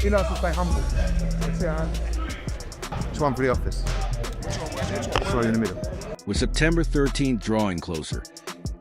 He knows to stay humble. That's it, man. Just one for the office. Sorry, in the middle. With September 13th drawing closer,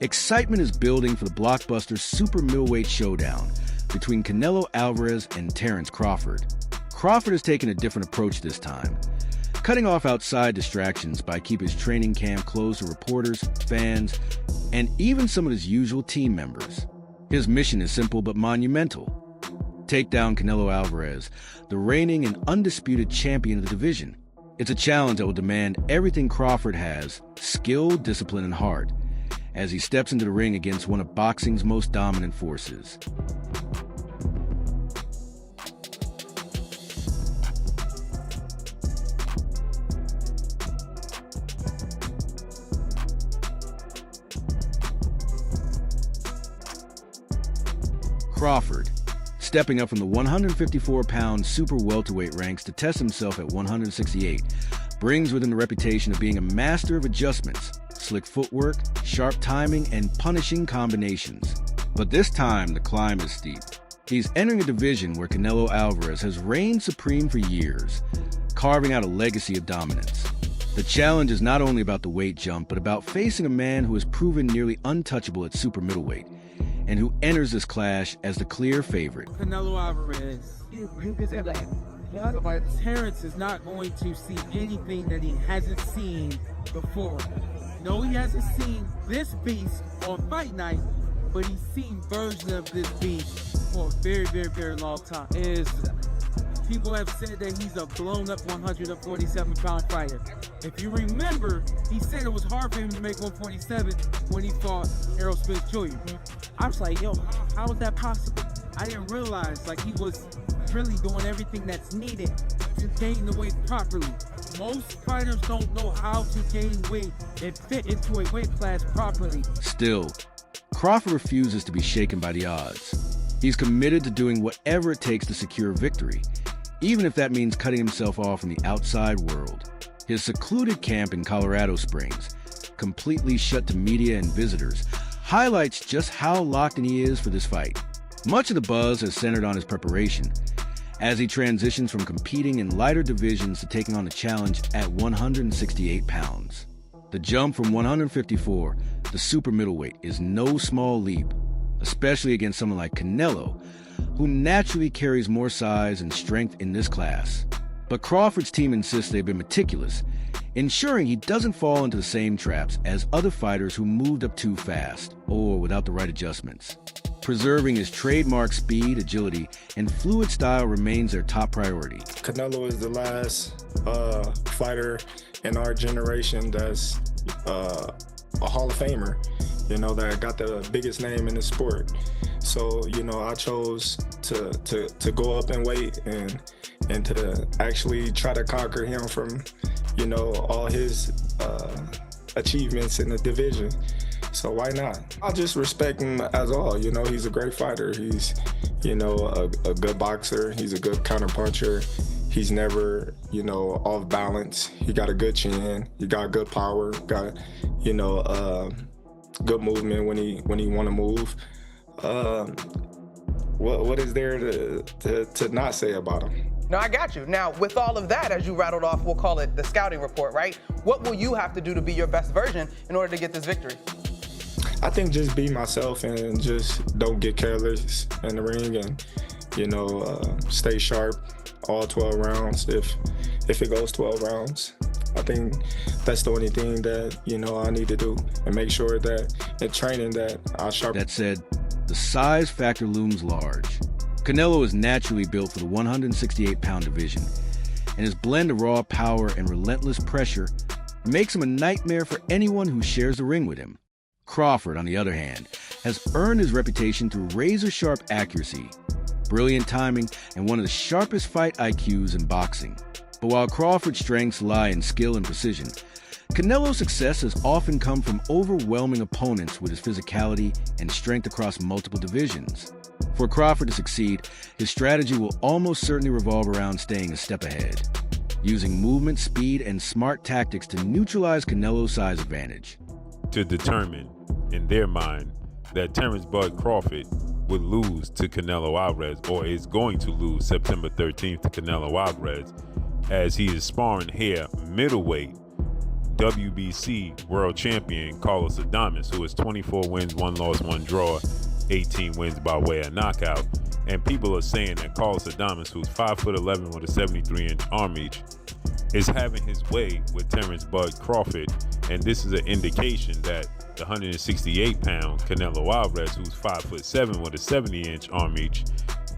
excitement is building for the blockbuster super middleweight showdown between Canelo Alvarez and Terence Crawford. Crawford has taken a different approach this time, cutting off outside distractions by keeping his training camp closed to reporters, fans, and even some of his usual team members. His mission is simple but monumental: take down Canelo Alvarez, the reigning and undisputed champion of the division. It's a challenge that will demand everything Crawford has: skill, discipline, and heart, as he steps into the ring against one of boxing's most dominant forces. Crawford, stepping up from the 154-pound super welterweight ranks to test himself at 168, brings with him the reputation of being a master of adjustments, slick footwork, sharp timing, and punishing combinations. But this time, the climb is steep. He's entering a division where Canelo Alvarez has reigned supreme for years, carving out a legacy of dominance. The challenge is not only about the weight jump, but about facing a man who has proven nearly untouchable at super middleweight, and who enters this clash as the clear favorite. Canelo Alvarez. Terence is not going to see anything that he hasn't seen before. No, he hasn't seen this beast on fight night, but he's seen versions of this beast for a very, very, very long time. People have said that he's a blown-up 147-pound fighter. If you remember, he said it was hard for him to make 147 when he fought Errol Spence Jr. I was like, yo, how is that possible? I didn't realize, like, he was really doing everything that's needed to gain the weight properly. Most fighters don't know how to gain weight and fit into a weight class properly. Still, Crawford refuses to be shaken by the odds. He's committed to doing whatever it takes to secure victory, even if that means cutting himself off from the outside world. His secluded camp in Colorado Springs, completely shut to media and visitors, highlights just how locked in he is for this fight. Much of the buzz has centered on his preparation, as he transitions from competing in lighter divisions to taking on a challenge at 168 pounds. The jump from 154 to super middleweight is no small leap, especially against someone like Canelo, who naturally carries more size and strength in this class. But Crawford's team insists they've been meticulous, ensuring he doesn't fall into the same traps as other fighters who moved up too fast or without the right adjustments. Preserving his trademark speed, agility, and fluid style remains their top priority. Canelo is the last fighter in our generation that's a Hall of Famer, that got the biggest name in the sport. So, I chose to go up in weight and to actually try to conquer him from, all his achievements in the division. So why not? I just respect him as all. He's a great fighter. He's, a good boxer. He's a good counterpuncher. He's never, off balance. He got a good chin. He got good power. Got, good movement when he want to move. What is there to not say about him? No, I got you. Now, with all of that, as you rattled off, we'll call it the scouting report, right? What will you have to do to be your best version in order to get this victory? I think just be myself and just don't get careless in the ring and, stay sharp all 12 rounds if it goes 12 rounds. I think that's the only thing that, I need to do and make sure that in training that I sharpen. That said, the size factor looms large. Canelo is naturally built for the 168-pound division, and his blend of raw power and relentless pressure makes him a nightmare for anyone who shares the ring with him. Crawford, on the other hand, has earned his reputation through razor-sharp accuracy, brilliant timing, and one of the sharpest fight IQs in boxing. But while Crawford's strengths lie in skill and precision, Canelo's success has often come from overwhelming opponents with his physicality and strength across multiple divisions. For Crawford to succeed, his strategy will almost certainly revolve around staying a step ahead, using movement, speed, and smart tactics to neutralize Canelo's size advantage. To determine, in their mind, that Terence Bud Crawford would lose to Canelo Alvarez, or is going to lose September 13th to Canelo Alvarez, as he is sparring here middleweight WBC world champion Carlos Adames, who is 24 wins, 1 loss, 1 draw, 18 wins by way of knockout. And people are saying that Carlos Adames, who's 5'11" with a 73-inch arm reach, is having his way with Terence Bud Crawford. And this is an indication that the 168-pound Canelo Alvarez, who's 5'7" with a 70-inch arm reach,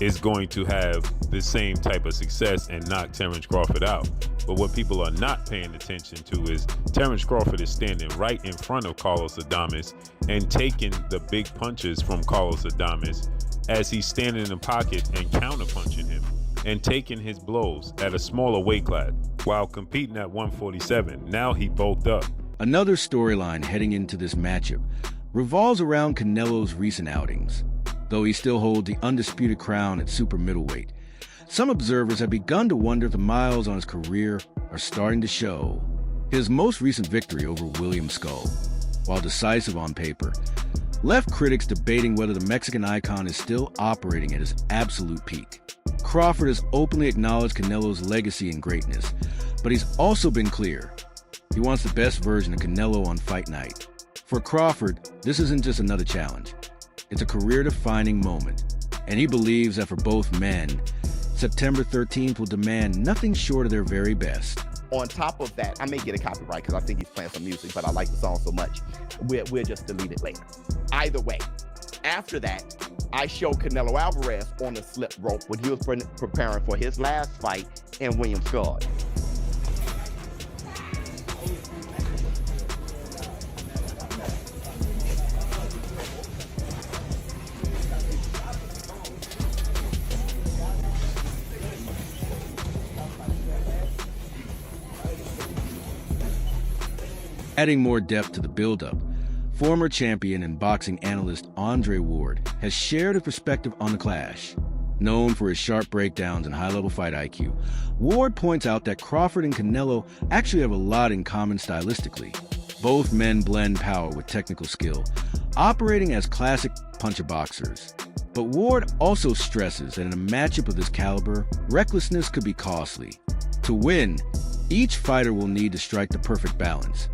is going to have the same type of success and knock Terence Crawford out. But what people are not paying attention to is Terence Crawford is standing right in front of Carlos Adames and taking the big punches from Carlos Adames as he's standing in the pocket and counterpunching him and taking his blows at a smaller weight class while competing at 147. Now he bulked up. Another storyline heading into this matchup revolves around Canelo's recent outings. Though he still holds the undisputed crown at super middleweight, some observers have begun to wonder if the miles on his career are starting to show. His most recent victory over William Skull, while decisive on paper, left critics debating whether the Mexican icon is still operating at his absolute peak. Crawford has openly acknowledged Canelo's legacy and greatness, but he's also been clear he wants the best version of Canelo on fight night. For Crawford, this isn't just another challenge. It's a career-defining moment, and he believes that for both men, September 13th will demand nothing short of their very best. On top of that, I may get a copyright because I think he's playing some music, but I like the song so much, we'll just delete it later. Either way, after that, I showed Canelo Alvarez on the slip rope when he was preparing for his last fight in William Skull. Adding more depth to the build-up, former champion and boxing analyst Andre Ward has shared his perspective on the clash. Known for his sharp breakdowns and high-level fight IQ, Ward points out that Crawford and Canelo actually have a lot in common stylistically. Both men blend power with technical skill, operating as classic puncher boxers. But Ward also stresses that in a matchup of this caliber, recklessness could be costly. To win, each fighter will need to strike the perfect balance,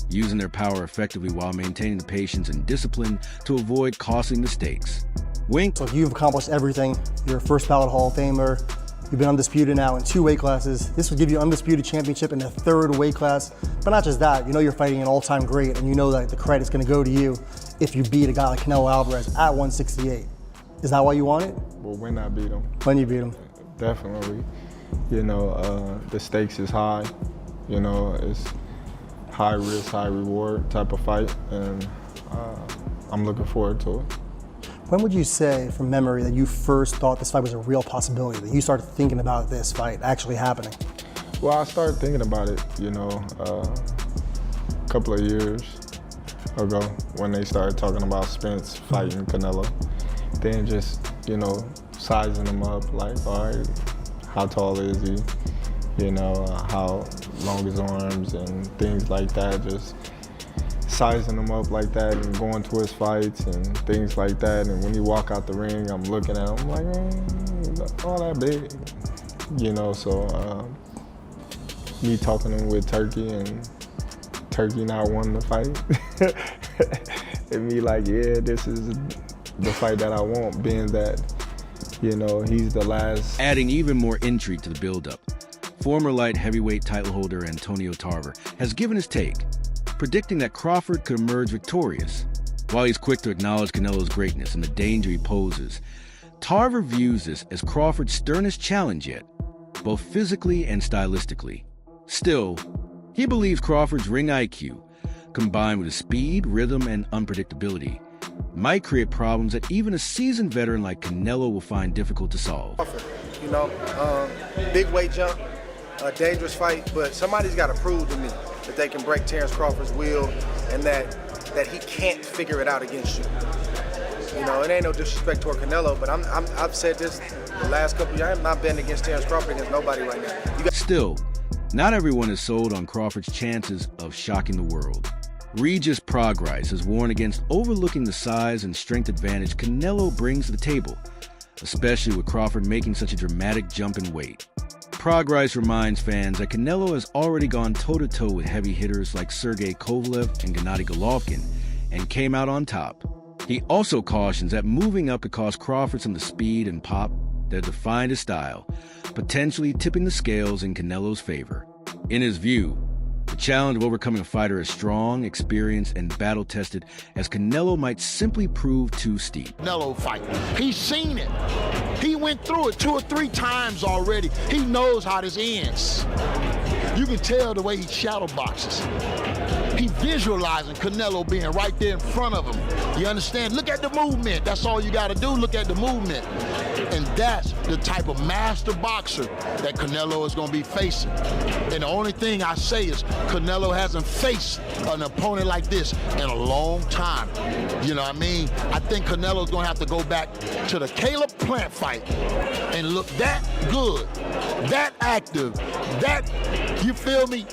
using their power effectively while maintaining the patience and discipline to avoid costly mistakes. Wink. So you've accomplished everything. You're a first ballot Hall of Famer. You've been undisputed now in 2 weight classes. This will give you undisputed championship in the 3rd weight class. But not just that, you know you're fighting an all-time great, and you know that the credit's gonna go to you if you beat a guy like Canelo Alvarez at 168. Is that why you want it? Well, when I beat him. When you beat him. Definitely. You know, the stakes is high. You know, it's high risk, high reward type of fight, and I'm looking forward to it. When would you say, from memory, that you first thought this fight was a real possibility, that you started thinking about this fight actually happening? Well, I started thinking about it, you know, a couple of years ago when they started talking about Spence fighting Canelo. Then just, you know, sizing him up, like, all right, how tall is he? You know, how long his arms and things like that, just sizing him up like that and going to his fights and things like that. And when he walk out the ring, I'm looking at him like, all that big, you know, so me talking to him with Turkey and Turkey not wanting to fight. And me like, yeah, this is the fight that I want, being that, you know, he's the last. Adding even more intrigue to the build-up, former light heavyweight title holder Antonio Tarver has given his take, predicting that Crawford could emerge victorious. While he's quick to acknowledge Canelo's greatness and the danger he poses, Tarver views this as Crawford's sternest challenge yet, both physically and stylistically. Still, he believes Crawford's ring IQ, combined with his speed, rhythm, and unpredictability, might create problems that even a seasoned veteran like Canelo will find difficult to solve. You know, big weight jump, a dangerous fight, but somebody's got to prove to me that they can break Terence Crawford's will and that he can't figure it out against you. You know, it ain't no disrespect toward Canelo, but I've said this the last couple of years. I'm not betting against Terence Crawford against nobody right now. Still, not everyone is sold on Crawford's chances of shocking the world. Regis Progrise has warned against overlooking the size and strength advantage Canelo brings to the table, especially with Crawford making such a dramatic jump in weight. Progrise reminds fans that Canelo has already gone toe-to-toe with heavy hitters like Sergey Kovalev and Gennady Golovkin and came out on top. He also cautions that moving up could cost Crawford some of the speed and pop that defined his style, potentially tipping the scales in Canelo's favor. In his view, the challenge of overcoming a fighter as strong, experienced, and battle-tested as Canelo might simply prove too steep. Canelo fight. He's seen it. He went through it 2 or 3 times already. He knows how this ends. You can tell the way he shadow boxes. He visualizing Canelo being right there in front of him. You understand? Look at the movement. That's all you got to do. Look at the movement. And that's the type of master boxer that Canelo is going to be facing. And the only thing I say is Canelo hasn't faced an opponent like this in a long time. You know what I mean? I think Canelo's going to have to go back to the Caleb Plant fight and look that good, that active, that, you feel me,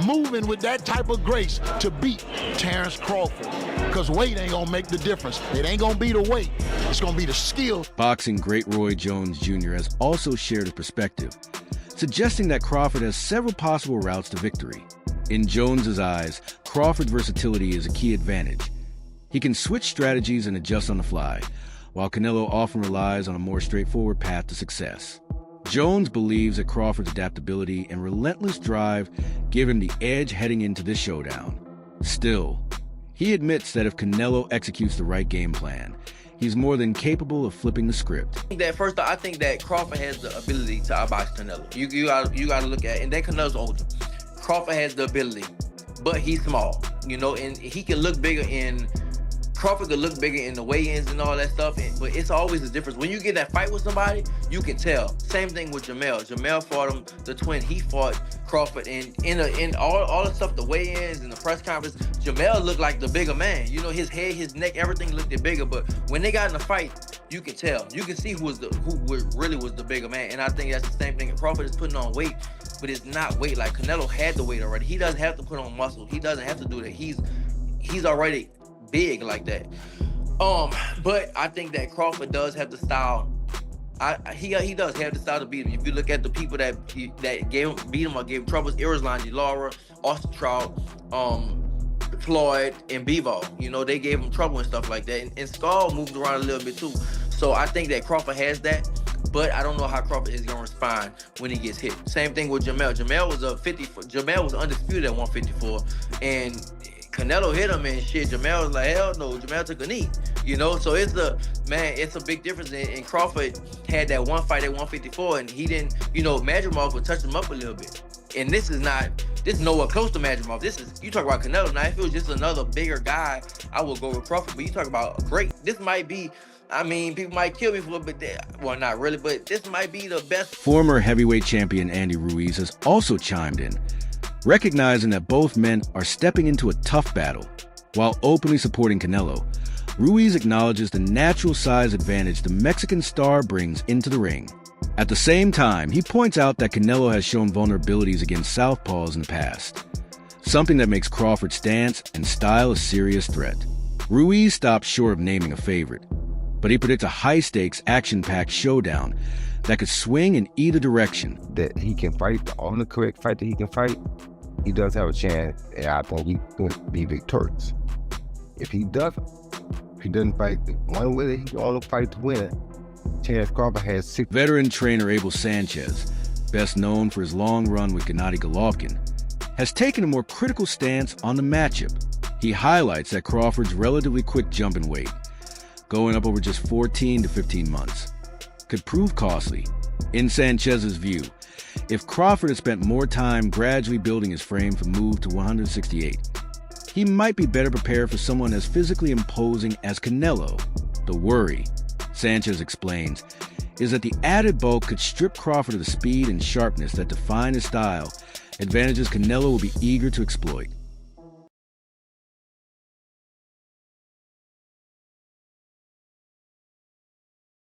moving with that type of grace to beat Terence Crawford. Because weight ain't going to make the difference. It ain't going to be the weight. It's going to be the skill. Boxing great Roy Jones Jr. has also shared a perspective, suggesting that Crawford has several possible routes to victory. In Jones's eyes, Crawford's versatility is a key advantage. He can switch strategies and adjust on the fly, while Canelo often relies on a more straightforward path to success. Jones believes that Crawford's adaptability and relentless drive give him the edge heading into this showdown. Still, he admits that if Canelo executes the right game plan, he's more than capable of flipping the script. I think that Crawford has the ability to outbox Canelo. You got to look at it, and then Canelo's older. Crawford has the ability, but he's small, you know, and he can look bigger in. Crawford could look bigger in the weigh-ins and all that stuff, but it's always a difference. When you get that fight with somebody, you can tell. Same thing with Jamel. Jamel fought him, the twin. He fought Crawford, and in all the stuff, the weigh-ins and the press conference, Jamel looked like the bigger man. You know, his head, his neck, everything looked bigger. But when they got in the fight, you can tell. You can see who really was the bigger man. And I think that's the same thing. Crawford is putting on weight, but it's not weight. Like Canelo had the weight already. He doesn't have to put on muscle. He doesn't have to do that. He's already big like that. But I think that Crawford does have the style. He does have the style to beat him. If you look at the people that beat him or gave him trouble, Irizlandi Lara, Austin Trout, Floyd, and Bivol. You know, they gave him trouble and stuff like that. And Skull moved around a little bit too. So I think that Crawford has that. But I don't know how Crawford is gonna respond when he gets hit. Same thing with Jamel. Jamel was undisputed at 154, and Canelo hit him and shit. Jamel was like, hell no. Jamel took a knee, you know. So it's a big difference. And Crawford had that one fight at 154, and he didn't, you know, Madrimov would touch him up a little bit. And this is nowhere close to Madrimov. You talk about Canelo. Now, if it was just another bigger guy, I would go with Crawford. But you talk about great. This might be. I mean, people might kill me for it, but well, not really. But this might be the best. Former heavyweight champion Andy Ruiz has also chimed in, recognizing that both men are stepping into a tough battle. While openly supporting Canelo, Ruiz acknowledges the natural size advantage the Mexican star brings into the ring. At the same time, he points out that Canelo has shown vulnerabilities against southpaws in the past, something that makes Crawford's stance and style a serious threat. Ruiz stops short of naming a favorite, but he predicts a high-stakes, action-packed showdown that could swing in either direction. That he can fight, the only correct fight that he can fight, he does have a chance, and I think he could be victorious. If he doesn't fight one way, he can only fight to win. Terence Crawford has 6. Veteran trainer Abel Sanchez, best known for his long run with Gennady Golovkin, has taken a more critical stance on the matchup. He highlights that Crawford's relatively quick jump in weight, going up over just 14 to 15 months, could prove costly. In Sanchez's view, if Crawford had spent more time gradually building his frame for move to 168, he might be better prepared for someone as physically imposing as Canelo. The worry, Sanchez explains, is that the added bulk could strip Crawford of the speed and sharpness that define his style, advantages Canelo will be eager to exploit.